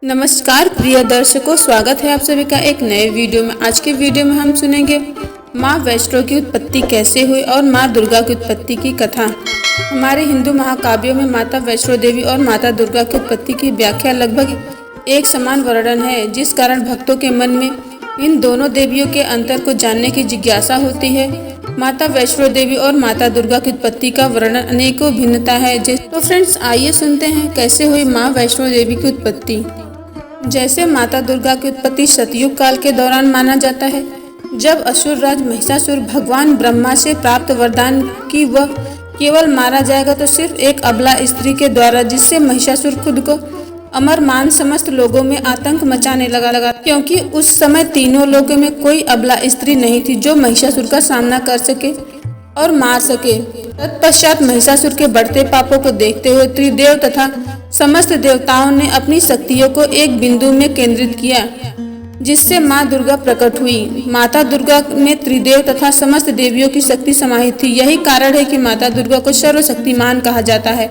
नमस्कार प्रिय दर्शकों, स्वागत है आप सभी का एक नए वीडियो में। आज के वीडियो में हम सुनेंगे माँ वैष्णो की उत्पत्ति कैसे हुई और माँ दुर्गा की उत्पत्ति की कथा। हमारे हिंदू महाकाव्यों में माता वैष्णो देवी और माता दुर्गा की उत्पत्ति की व्याख्या लगभग एक समान वर्णन है, जिस कारण भक्तों के मन में इन दोनों देवियों के अंतर को जानने की जिज्ञासा होती है। माता वैष्णो देवी और माता दुर्गा की उत्पत्ति का वर्णन अनेकों भिन्नता है। तो फ्रेंड्स, आइए सुनते हैं कैसे हुई माँ वैष्णो देवी की उत्पत्ति। जैसे माता दुर्गा की उत्पत्ति सतयुग काल के दौरान माना जाता है, जब असुर राज महिषासुर भगवान ब्रह्मा से प्राप्त वरदान कि वह केवल मारा जाएगा तो सिर्फ एक अबला स्त्री के द्वारा, जिससे महिषासुर खुद को अमर मान समस्त लोगों में आतंक मचाने लगा क्योंकि उस समय तीनों लोगों में कोई अबला स्त्री नहीं थी जो महिषासुर का सामना कर सके और मार सके। तत्पश्चात महिषासुर के बढ़ते पापों को देखते हुए त्रिदेव तथा समस्त देवताओं ने अपनी शक्तियों को एक बिंदु में केंद्रित किया, जिससे माँ दुर्गा प्रकट हुई। माता दुर्गा में त्रिदेव तथा समस्त देवियों की शक्ति समाहित थी। यही कारण है कि माता दुर्गा को सर्वशक्तिमान कहा जाता है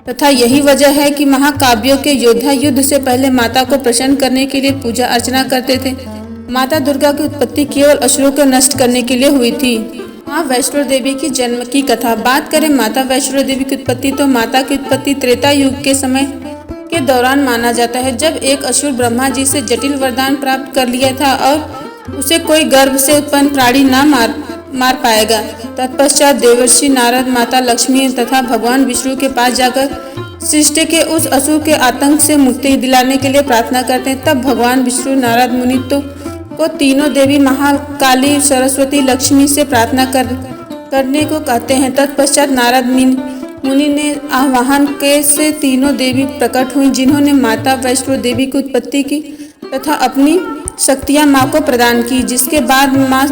तथा यही वजह है कि महाकाव्यों के योद्धा युद्ध से पहले माता को प्रसन्न करने के लिए पूजा अर्चना करते थे। माता दुर्गा की उत्पत्ति केवल असुरों को नष्ट करने के लिए हुई थी। माँ वैष्णो देवी की जन्म की कथा। बात करें माता वैष्णो देवी की उत्पत्ति, तो माता की उत्पत्ति त्रेता युग के समय के दौरान माना जाता है, जब एक असुर ब्रह्मा जी से जटिल वरदान प्राप्त कर लिया था और उसे कोई गर्भ से उत्पन्न प्राणी न मार पाएगा। तत्पश्चात देवर्षि नारद माता लक्ष्मी तथा भगवान विष्णु के पास जाकर सृष्टि के उस असुर के आतंक से मुक्ति दिलाने के लिए प्रार्थना करते हैं। तब भगवान विष्णु नारद मुनि को तीनों देवी महाकाली सरस्वती लक्ष्मी से प्रार्थना करने को कहते हैं। तत्पश्चात नारद मुनि ने आह्वान के से तीनों देवी प्रकट हुई, जिन्होंने माता वैष्णो देवी की उत्पत्ति की तथा अपनी शक्तियां माँ को प्रदान की। जिसके बाद माँ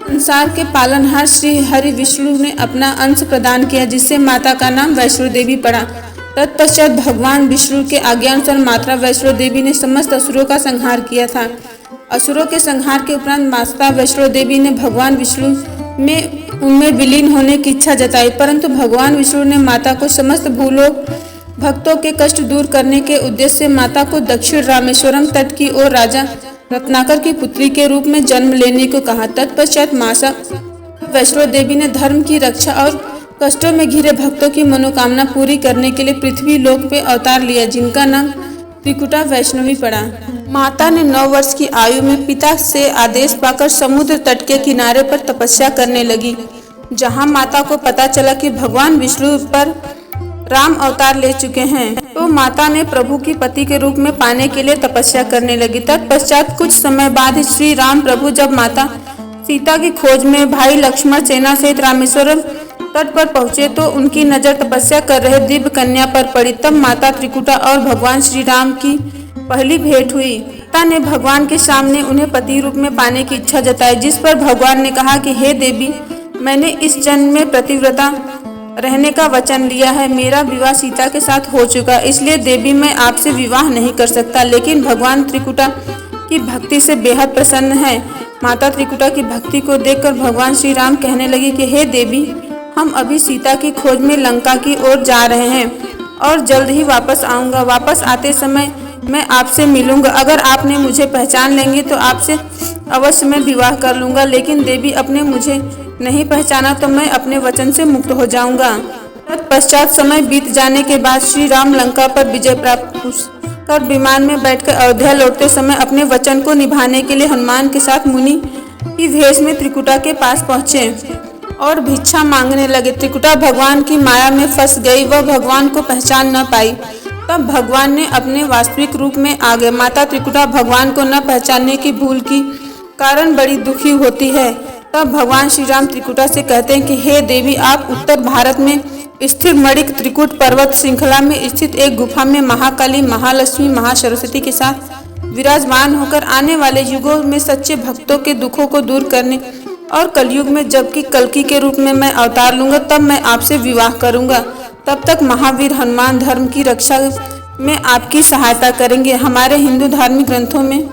संसार के पालनहार श्री हरि विष्णु ने अपना अंश प्रदान किया, जिससे माता का नाम वैष्णो देवी पड़ा। तत्पश्चात भगवान विष्णु के आज्ञानुसार माता वैष्णो देवी ने समस्त असुरों का संहार किया था। असुरों के संहार के उपरांत माता वैष्णो देवी ने भगवान विष्णु में उनमें विलीन होने की इच्छा जताई, परंतु भगवान विष्णु ने माता को समस्त भूलोक भक्तों के कष्ट दूर करने के उद्देश्य से माता को दक्षिण रामेश्वरम तट की ओर राजा रत्नाकर की पुत्री के रूप में जन्म लेने को कहा। तत्पश्चात माता वैष्णो देवी ने धर्म की रक्षा और कष्टों में घिरे भक्तों की मनोकामना पूरी करने के लिए पृथ्वी लोक पे अवतार लिया, जिनका नाम त्रिकुटा वैष्णवी पड़ा। माता ने 9 वर्ष की आयु में पिता से आदेश पाकर समुद्र तट के किनारे पर तपस्या करने लगी। जहां माता को पता चला कि भगवान विष्णु पर राम अवतार ले चुके हैं, तो माता ने प्रभु की पति के रूप में पाने के लिए तपस्या करने लगी। तत्पश्चात कुछ समय बाद श्री राम प्रभु जब माता सीता की खोज में भाई लक्ष्मण सेना सहित रामेश्वरम तट पर पहुंचे, तो उनकी नजर तपस्या कर रहे दिव्य कन्या पर पड़ी। तब माता त्रिकुटा और भगवान श्री राम की पहली भेंट हुई। माता ने भगवान के सामने उन्हें पति रूप में पाने की इच्छा जताई, जिस पर भगवान ने कहा कि हे देवी, मैंने इस जन्म में पतिव्रता रहने का वचन लिया है। मेरा विवाह सीता के साथ हो चुका, इसलिए देवी मैं आपसे विवाह नहीं कर सकता। लेकिन भगवान त्रिकुटा की भक्ति से बेहद प्रसन्न है। माता त्रिकुटा की भक्ति को देखकर भगवान श्री राम कहने लगे कि हे देवी, हम अभी सीता की खोज में लंका की ओर जा रहे हैं और जल्द ही वापस आऊंगा। वापस आते समय मैं आपसे मिलूंगा। अगर आपने मुझे पहचान लेंगे तो आपसे अवश्य मैं विवाह कर लूंगा। लेकिन देवी, अपने मुझे नहीं पहचाना तो मैं अपने वचन से मुक्त हो जाऊंगा। तत्पश्चात समय बीत जाने के बाद श्री राम लंका पर विजय प्राप्त कर विमान में बैठकर अयोध्या लौटते समय अपने वचन को निभाने के लिए हनुमान के साथ मुनि की भेष में त्रिकुटा के पास पहुंचे और भिक्षा मांगने लगे। त्रिकुटा भगवान की माया में फंस गई, वह भगवान को पहचान न पाई। तब भगवान ने अपने वास्तविक रूप में आ गए। माता त्रिकुटा भगवान को न पहचानने की भूल की कारण बड़ी दुखी होती है। तब भगवान श्री राम त्रिकुटा से कहते हैं कि हे देवी, आप उत्तर भारत में स्थित मणिक त्रिकुट पर्वत श्रृंखला में स्थित एक गुफा में महाकाली, महालक्ष्मी, महासरस्वती के साथ विराजमान होकर आने वाले युगों में सच्चे भक्तों के दुखों को दूर करने और कलयुग में जबकि कल्कि के रूप में मैं अवतार लूंगा, तब मैं आपसे विवाह करूंगा। तब तक महावीर हनुमान धर्म की रक्षा में आपकी सहायता करेंगे। हमारे हिंदू धार्मिक ग्रंथों में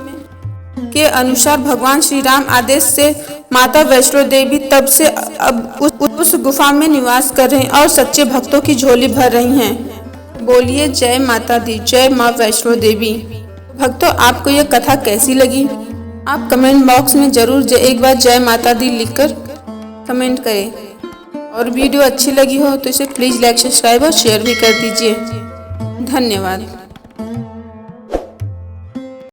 के अनुसार भगवान श्री राम आदेश से माता वैष्णो देवी तब से अब उस गुफा में निवास कर रहे हैं और सच्चे भक्तों की झोली भर रही हैं। बोलिए जय माता दी, जय माँ वैष्णो देवी। भक्तों, आपको यह कथा कैसी लगी? आप कमेंट बॉक्स में जरूर एक बार जय माता दी लिखकर कमेंट करें। और वीडियो अच्छी लगी हो तो इसे प्लीज़ लाइक, सब्सक्राइब और शेयर भी कर दीजिए। धन्यवाद।